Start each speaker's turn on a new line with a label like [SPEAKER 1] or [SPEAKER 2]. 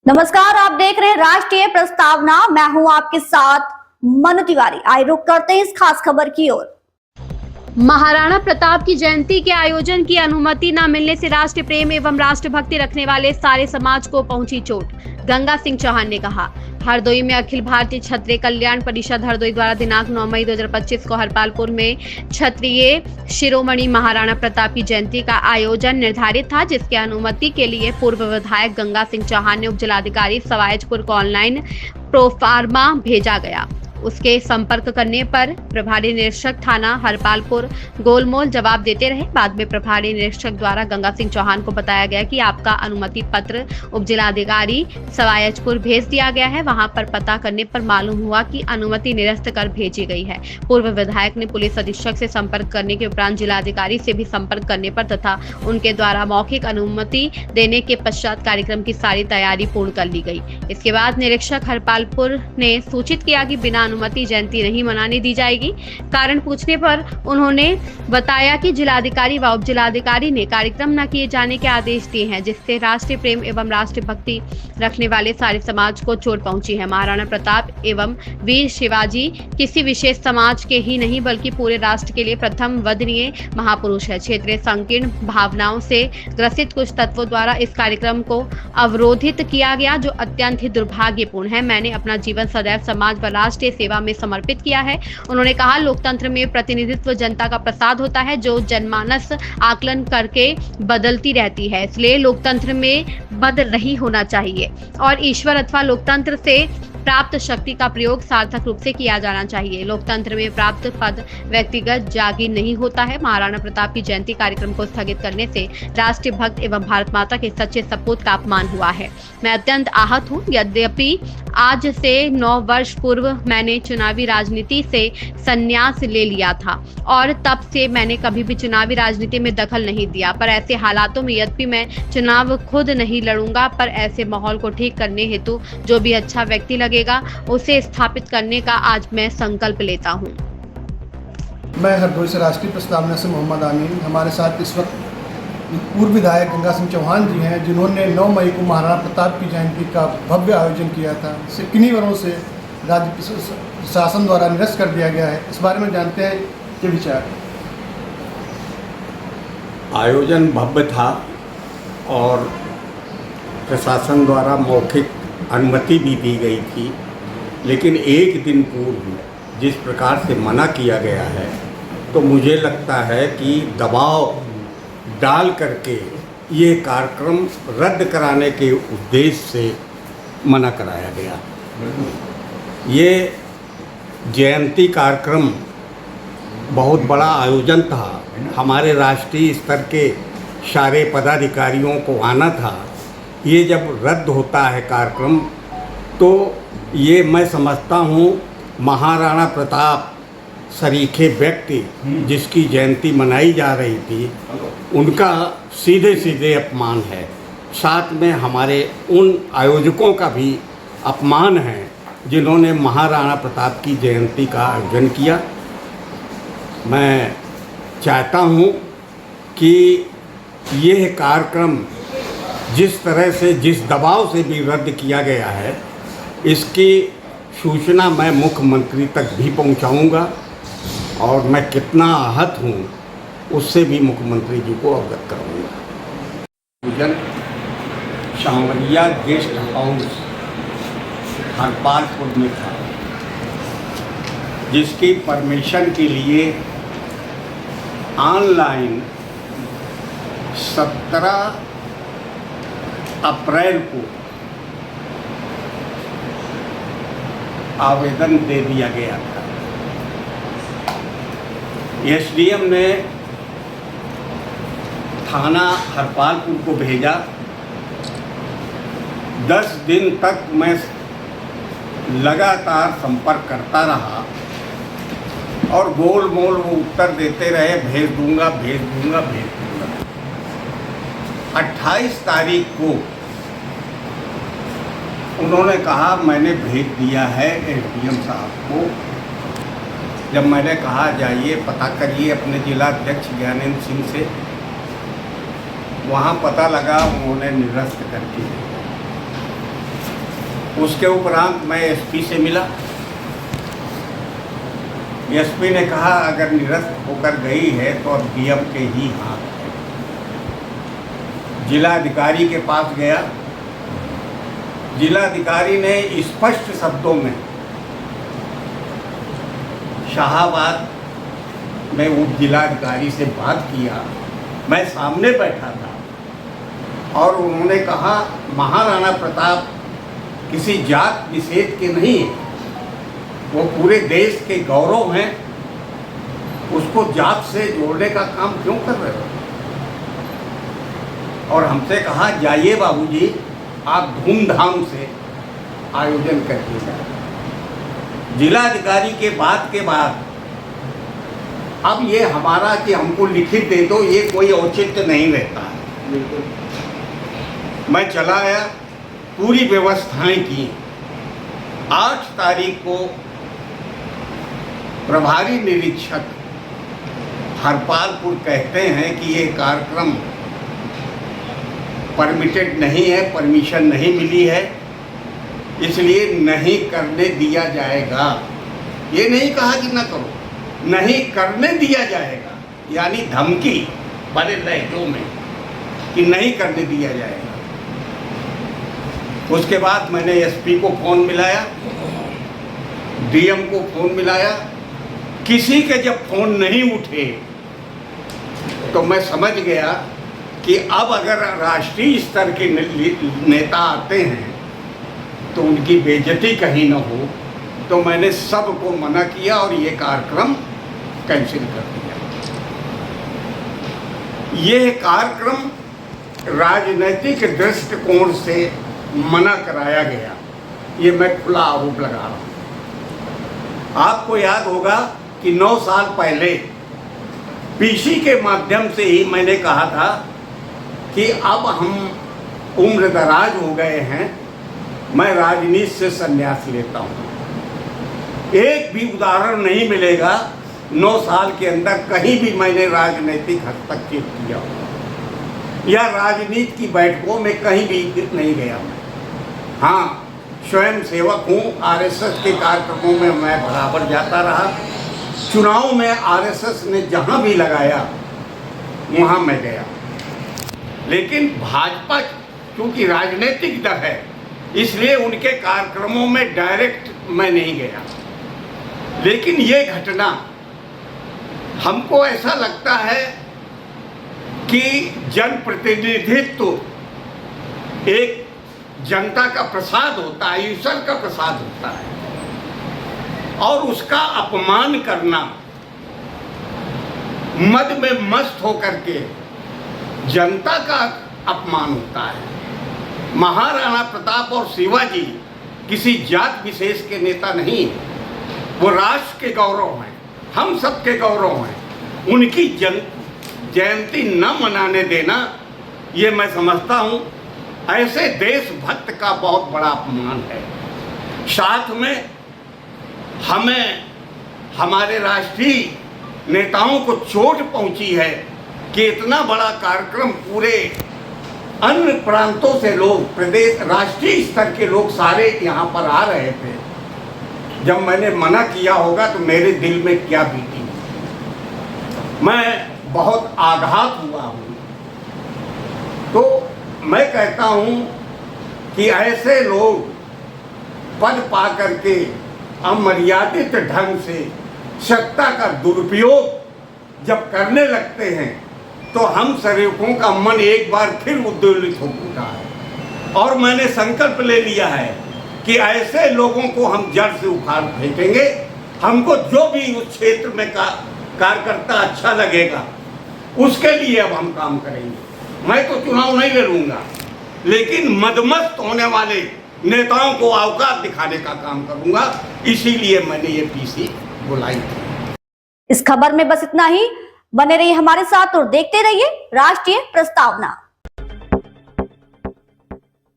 [SPEAKER 1] नमस्कार, आप देख रहे हैं राष्ट्रीय प्रस्तावना। मैं हूं आपके साथ मनु तिवारी। आइए रुक करते हैं इस खास खबर की ओर।
[SPEAKER 2] महाराणा प्रताप की जयंती के आयोजन की अनुमति न मिलने से राष्ट्र प्रेम एवं राष्ट्रभक्ति रखने वाले सारे समाज को पहुंची चोट। गंगा सिंह चौहान ने कहा, हरदोई में अखिल भारतीय क्षत्रिय कल्याण परिषद हरदोई द्वारा दिनांक 9 मई 2025 को हरपालपुर में क्षत्रिय शिरोमणि महाराणा प्रताप की जयंती का आयोजन निर्धारित था, जिसके अनुमति के लिए पूर्व विधायक गंगा सिंह चौहान ने उपजिलाधिकारी सवायजपुर को ऑनलाइन प्रोफार्मा भेजा गया। उसके संपर्क करने पर प्रभारी निरीक्षक थाना हरपालपुर गोलमोल जवाब देते रहे। बाद में प्रभारी निरीक्षक द्वारा गंगा सिंह चौहान को बताया गया कि आपका अनुमति पत्र उपजिलाधिकारी सवायजपुर भेज दिया गया है। वहां पर पता करने पर मालूम हुआ कि अनुमति निरस्त कर भेजी गई है। पूर्व विधायक ने पुलिस अधीक्षक से संपर्क करने के उपरांत जिलाधिकारी से भी संपर्क करने पर तथा उनके द्वारा मौखिक अनुमति देने के पश्चात कार्यक्रम की सारी तैयारी पूर्ण कर ली गई। इसके बाद निरीक्षक हरपालपुर ने सूचित किया कि बिना अनुमति जयंती नहीं मनाने दी जाएगी। कारण पूछने पर उन्होंने बताया कि जिलाधिकारी व उप जिलाधिकारी ने कार्यक्रम न किए जाने के आदेश दिए हैं, जिससे राष्ट्रीय प्रेम एवं राष्ट्रभक्ति रखने वाले सारे समाज को चोट पहुंची है। महाराणा प्रताप एवं वीर शिवाजी किसी विशेष समाज के ही नहीं बल्कि पूरे राष्ट्र के लिए प्रथम वंदनीय महापुरुष है। क्षेत्रीय संकीर्ण भावनाओं से ग्रसित कुछ तत्वों द्वारा इस कार्यक्रम को अवरोधित किया गया, जो अत्यंत ही दुर्भाग्यपूर्ण है। मैंने अपना जीवन सदैव समाज व राष्ट्रीय सेवा में समर्पित किया है। उन्होंने कहा, लोकतंत्र में प्रतिनिधित्व जनता का प्रसाद होता है, जो जनमानस आकलन करके बदलती रहती है। इसलिए लोकतंत्र में बदरही होना चाहिए और ईश्वर अथवा लोकतंत्र से प्राप्त शक्ति का प्रयोग सार्थक रूप से किया जाना चाहिए। लोकतंत्र में प्राप्त पद व्यक्तिगत जागीर नहीं होता है। महाराणा प्रताप की जयंती कार्यक्रम को स्थगित करने से राष्ट्रीय भक्त एवं भारत माता के सच्चे सपूत का अपमान हुआ है। मैं अत्यंत आहत हूँ। यद्यपि आज से 9 वर्ष पूर्व मैंने चुनावी राजनीति से संन्यास ले लिया था और तब से मैंने कभी भी चुनावी राजनीति में दखल नहीं दिया, पर ऐसे हालातों में यद्यपि मैं चुनाव खुद नहीं लड़ूंगा, पर ऐसे माहौल को ठीक करने हेतु जो भी अच्छा व्यक्ति लगेगा उसे स्थापित करने का आज मैं संकल्प लेता हूँ।
[SPEAKER 3] मैं हरदोई से राष्ट्रीय प्रस्तावना से मोहम्मद आमीन। हमारे साथ इस वक्त पूर्व विधायक गंगा सिंह चौहान जी हैं, जिन्होंने 9 मई को महाराणा प्रताप की जयंती का भव्य आयोजन किया था। इसे किन्हीं वजहों से राज्य शासन द्वारा निरस्त कर दिया गया है। इस बारे में जानते हैं क्या विचार।
[SPEAKER 4] आयोजन भव्य था और प्रशासन द्वारा मौखिक अनुमति भी दी गई थी, लेकिन एक दिन पूर्व जिस प्रकार से मना किया गया है, तो मुझे लगता है कि दबाव डाल करके ये कार्यक्रम रद्द कराने के उद्देश्य से मना कराया गया। ये जयंती कार्यक्रम बहुत बड़ा आयोजन था। हमारे राष्ट्रीय स्तर के सारे पदाधिकारियों को आना था। ये जब रद्द होता है कार्यक्रम, तो ये मैं समझता हूँ महाराणा प्रताप सरीखे व्यक्ति जिसकी जयंती मनाई जा रही थी, उनका सीधे सीधे अपमान है। साथ में हमारे उन आयोजकों का भी अपमान है जिन्होंने महाराणा प्रताप की जयंती का आयोजन किया। मैं चाहता हूँ कि यह कार्यक्रम जिस तरह से, जिस दबाव से भी रद्द किया गया है, इसकी सूचना मैं मुख्यमंत्री तक भी पहुँचाऊँगा और मैं कितना आहत हूँ उससे भी मुख्यमंत्री जी को अवगत कराऊँगा। आयोजन सांवरिया गेस्ट हाउस हरपालपुर में था, जिसकी परमिशन के लिए ऑनलाइन 17 अप्रैल को आवेदन दे दिया गया था। एसडीएम ने थाना हरपालपुर को भेजा। 10 दिन तक मैं लगातार संपर्क करता रहा और गोल मोल वो उत्तर देते रहे, भेज दूंगा भेज दूंगा भेज दूंगा। 28 तारीख को उन्होंने कहा मैंने भेज दिया है एसडीएम साहब को। जब मैंने कहा जाइए पता करिए अपने जिला अध्यक्ष ज्ञानेंद्र सिंह से, वहाँ पता लगा उन्होंने निरस्त कर दिया। उसके उपरांत मैं एसपी से मिला। एसपी ने कहा अगर निरस्त होकर गई है तो अब डीएम के ही हाथ है। जिलाधिकारी के पास गया। जिलाधिकारी ने स्पष्ट शब्दों में शाहाबाद में उप जिलाधिकारी से बात किया। मैं सामने बैठा था और उन्होंने कहा महाराणा प्रताप किसी जात विशेष के नहीं है, वो पूरे देश के गौरव हैं। उसको जात से जोड़ने का काम क्यों कर रहे हो? और हमसे कहा जाइए बाबूजी, आप धूमधाम से आयोजन करके जाए। जिलाधिकारी के बात के बाद अब ये हमारा कि हमको लिखित दे दो, ये कोई औचित्य नहीं रहता है। मैं चला आया, पूरी व्यवस्थाएं की। 8 तारीख को प्रभारी निरीक्षक हरपालपुर कहते हैं कि ये कार्यक्रम परमिटेड नहीं है, परमिशन नहीं मिली है, इसलिए नहीं करने दिया जाएगा। ये नहीं कहा कि ना करो, नहीं करने दिया जाएगा, यानी धमकी बड़े लहजों में कि नहीं करने दिया जाएगा। उसके बाद मैंने एसपी को फ़ोन मिलाया, डीएम को फ़ोन मिलाया। किसी के जब फ़ोन नहीं उठे तो मैं समझ गया कि अब अगर राष्ट्रीय स्तर के नेता आते हैं तो उनकी बेइज्जती कहीं न हो, तो मैंने सबको मना किया और ये कार्यक्रम कैंसिल कर दिया। ये कार्यक्रम राजनीतिक दृष्टिकोण से मना कराया गया, ये मैं खुला आरोप लगा रहा हूँ। आपको याद होगा कि 9 साल पहले पीसी के माध्यम से ही मैंने कहा था कि अब हम उम्र दराज हो गए हैं, मैं राजनीति से संन्यास लेता हूँ। एक भी उदाहरण नहीं मिलेगा 9 साल के अंदर कहीं भी मैंने राजनीतिक हस्तक्षेप किया हो या राजनीति की बैठकों में कहीं भी नहीं गया मैं। हाँ, स्वयं सेवक हूँ, आरएसएस के कार्यक्रमों में मैं बराबर जाता रहा। चुनाव में आरएसएस ने जहाँ भी लगाया वहाँ मैं गया, लेकिन भाजपा क्योंकि राजनीतिक दल है इसलिए उनके कार्यक्रमों में डायरेक्ट मैं नहीं गया। लेकिन ये घटना हमको ऐसा लगता है कि जनप्रतिनिधित्व एक जनता का प्रसाद होता है, ईश्वर का प्रसाद होता है, और उसका अपमान करना, मद में मस्त होकर के जनता का अपमान होता है। महाराणा प्रताप और शिवाजी किसी जात विशेष के नेता नहीं है, वो राष्ट्र के गौरव हैं, हम सबके गौरव हैं। उनकी जयंती न मनाने देना ये मैं समझता हूँ ऐसे देशभक्त का बहुत बड़ा अपमान है। साथ में हमें हमारे राष्ट्रीय नेताओं को चोट पहुंची है कि इतना बड़ा कार्यक्रम पूरे अन्य प्रांतों से लोग, प्रदेश राष्ट्रीय स्तर के लोग सारे यहाँ पर आ रहे थे। जब मैंने मना किया होगा तो मेरे दिल में क्या बीती, मैं बहुत आघात हुआ हूँ। तो मैं कहता हूँ कि ऐसे लोग पद पा करके अमर्यादित ढंग से सत्ता का दुरुपयोग जब करने लगते हैं तो हम सेवकों का मन एक बार फिर उद्वेलित हो उठा है। और मैंने संकल्प ले लिया है कि ऐसे लोगों को हम जड़ से उखाड़ फेंकेंगे। हमको जो भी उस क्षेत्र में कार्यकर्ता अच्छा लगेगा उसके लिए अब हम काम करेंगे। मैं तो चुनाव नहीं लड़ूंगा, लेकिन मदमस्त होने वाले नेताओं को औकात दिखाने का काम करूंगा। इसीलिए मैंने ये पीसी बुलाई थी।
[SPEAKER 1] इस खबर में बस इतना ही। बने रहिए हमारे साथ और देखते रहिए राष्ट्रीय प्रस्तावना।